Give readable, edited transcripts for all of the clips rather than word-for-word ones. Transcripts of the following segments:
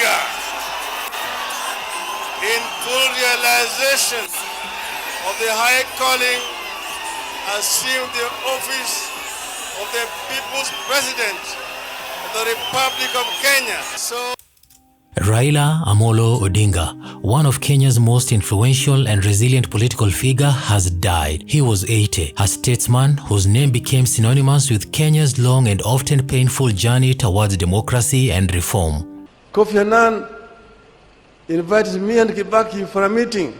Odinga, in full realization of the high calling, assumed the office of the People's President of the Republic of Kenya. Raila Amolo Odinga, one of Kenya's most influential and resilient political figure, has died. He was 80, a statesman whose name became synonymous with Kenya's long and often painful journey towards democracy and reform. Kofi Annan invited me and Kibaki for a meeting.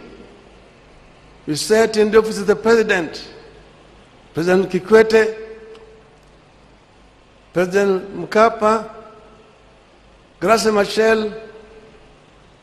We sat in the office of the President, President Kikwete, President Mkapa, Grace Machel,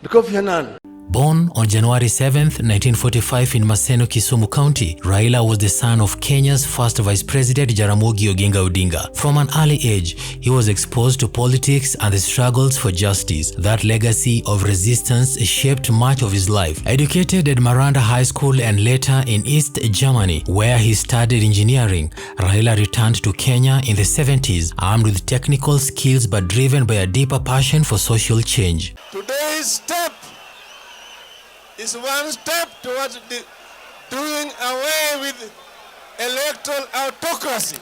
Kofi Annan. Born on January 7, 1945 in Maseno, Kisumu County, Raila was the son of Kenya's first Vice President Jaramogi Oginga Odinga. From an early age, he was exposed to politics and the struggles for justice. That legacy of resistance shaped much of his life. Educated at Maranda High School and later in East Germany, where he studied engineering, Raila returned to Kenya in the 70s, armed with technical skills but driven by a deeper passion for social change. Today's step is one step towards doing away with electoral autocracy.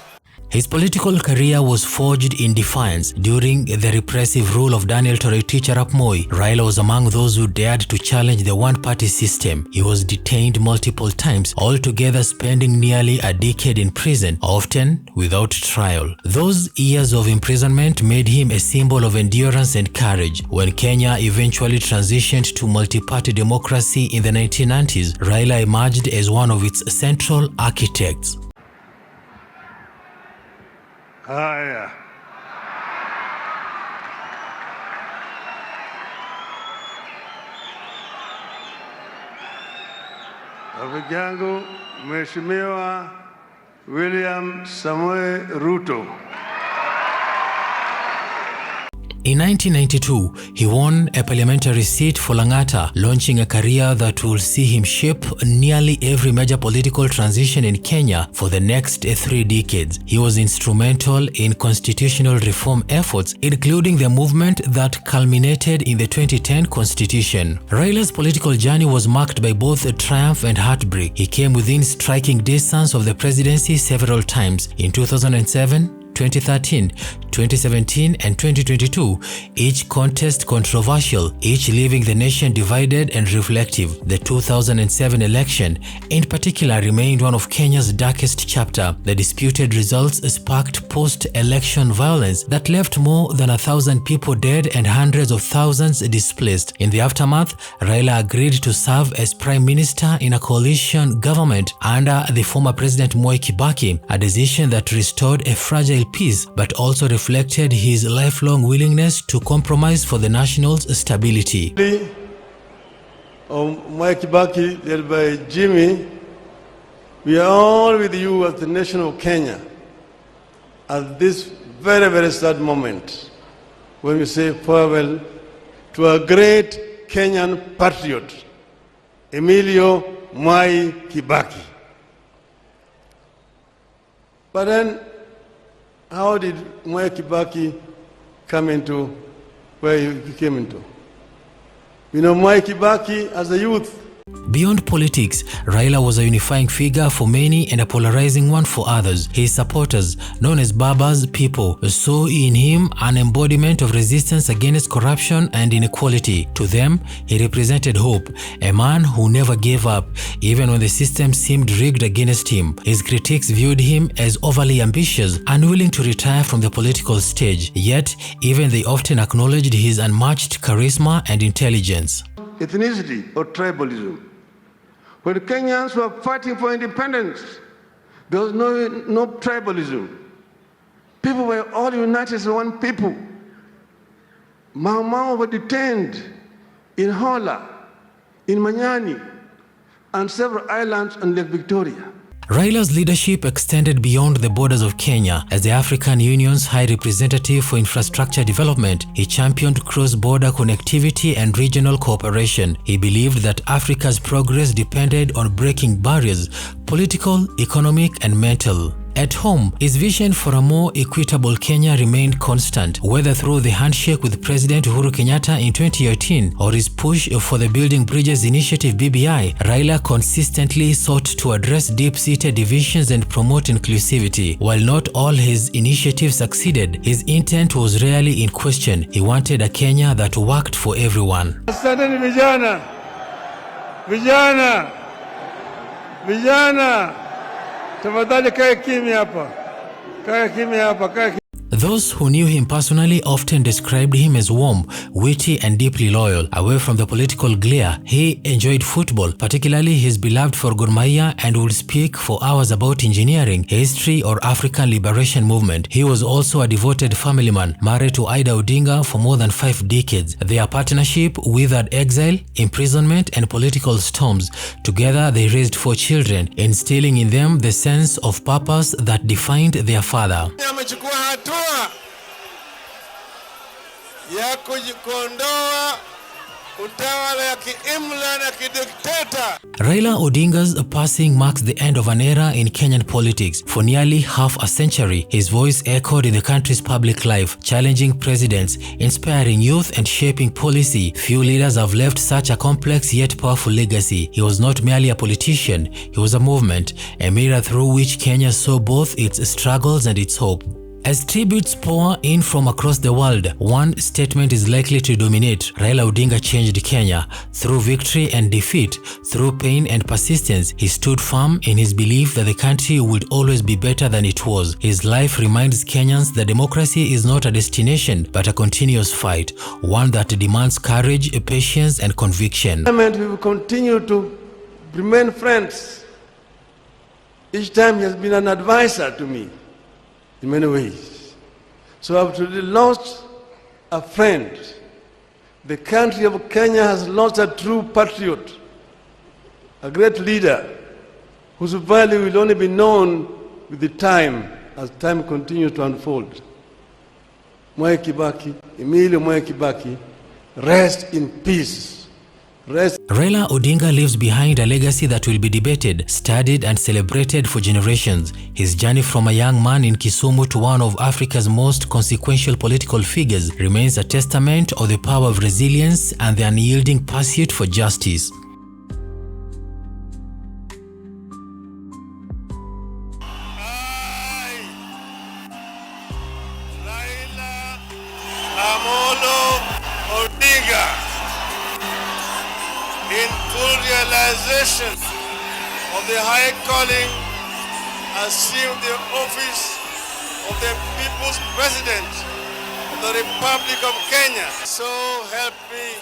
His political career was forged in defiance. During the repressive rule of Daniel Toroitich arap Moi, Raila was among those who dared to challenge the one-party system. He was detained multiple times, altogether spending nearly a decade in prison, often without trial. Those years of imprisonment made him a symbol of endurance and courage. When Kenya eventually transitioned to multi-party democracy in the 1990s, Raila emerged as one of its central architects. Haya. Rafiki yangu Mheshimiwa William Samoei Ruto. In 1992, he won a parliamentary seat for Lang'ata, launching a career that will see him shape nearly every major political transition in Kenya for the next 3 decades. He was instrumental in constitutional reform efforts, including the movement that culminated in the 2010 constitution. Raila's political journey was marked by both triumph and heartbreak. He came within striking distance of the presidency several times. In 2007, 2013, 2017 and 2022, each contest controversial, each leaving the nation divided and reflective. The 2007 election, in particular, remained one of Kenya's darkest chapter. The disputed results sparked post-election violence that left more than 1,000 people dead and hundreds of thousands displaced. In the aftermath, Raila agreed to serve as Prime Minister in a coalition government under the former President Mwai Kibaki, a decision that restored a fragile peace but also reflected his lifelong willingness to compromise for the nation's stability. Mwai Kibaki, led by Jimmy, we are all with you as the nation of Kenya at this very, very sad moment when we say farewell to a great Kenyan patriot, Emilio Mwai Kibaki. But then, how did Mwai Kibaki come into where he came into? You know, Mwai Kibaki as a youth. Beyond politics, Raila was a unifying figure for many and a polarizing one for others. His supporters, known as Baba's people, saw in him an embodiment of resistance against corruption and inequality. To them, he represented hope, a man who never gave up, even when the system seemed rigged against him. His critics viewed him as overly ambitious, unwilling to retire from the political stage. Yet, even they often acknowledged his unmatched charisma and intelligence. Ethnicity or tribalism. When Kenyans were fighting for independence, there was no tribalism. People were all united as one people. Mau Mau were detained in Hola, in Manyani, and several islands on Lake Victoria. Raila's leadership extended beyond the borders of Kenya. As the African Union's High Representative for Infrastructure Development, he championed cross-border connectivity and regional cooperation. He believed that Africa's progress depended on breaking barriers, political, economic, and mental. At home, his vision for a more equitable Kenya remained constant, whether through the handshake with President Uhuru Kenyatta in 2018 or his push for the Building Bridges Initiative (BBI. Raila consistently sought to address deep-seated divisions and promote inclusivity. While not all his initiatives succeeded, his intent was rarely in question. He wanted a Kenya that worked for everyone. Asanteni vijana, vijana, vijana. Tafadhali kae kimya hapa. Kae kimya hapa, kae kimya. Those who knew him personally often described him as warm, witty and deeply loyal. Away from the political glare, he enjoyed football, particularly his beloved for Gor Mahia, and would speak for hours about engineering, history or African liberation movement. He was also a devoted family man, married to Ida Odinga for more than 5 decades. Their partnership withered exile, imprisonment and political storms. Together they raised 4 children, instilling in them the sense of purpose that defined their father. Ya kujikondoa utawala ya kiimla na kidikteta. Raila Odinga's passing marks the end of an era in Kenyan politics. For nearly half a century, his voice echoed in the country's public life, challenging presidents, inspiring youth and shaping policy. Few leaders have left such a complex yet powerful legacy. He was not merely a politician, he was a movement, a mirror through which Kenya saw both its struggles and its hope. As tributes pour in from across the world, one statement is likely to dominate. Raila Odinga changed Kenya. Through victory and defeat, through pain and persistence, he stood firm in his belief that the country would always be better than it was. His life reminds Kenyans that democracy is not a destination, but a continuous fight, one that demands courage, patience and conviction. We will continue to remain friends. Each time he has been an advisor to me. In many ways. So I've really lost a friend. The country of Kenya has lost a true patriot, a great leader whose value will only be known with the time as time continues to unfold. Mwai Kibaki, Emilio Mwai Kibaki, rest in peace. Raila Odinga leaves behind a legacy that will be debated, studied and celebrated for generations. His journey from a young man in Kisumu to one of Africa's most consequential political figures remains a testament of the power of resilience and the unyielding pursuit for justice. In full realization of the high calling, assumed the office of the People's President of the Republic of Kenya. So help me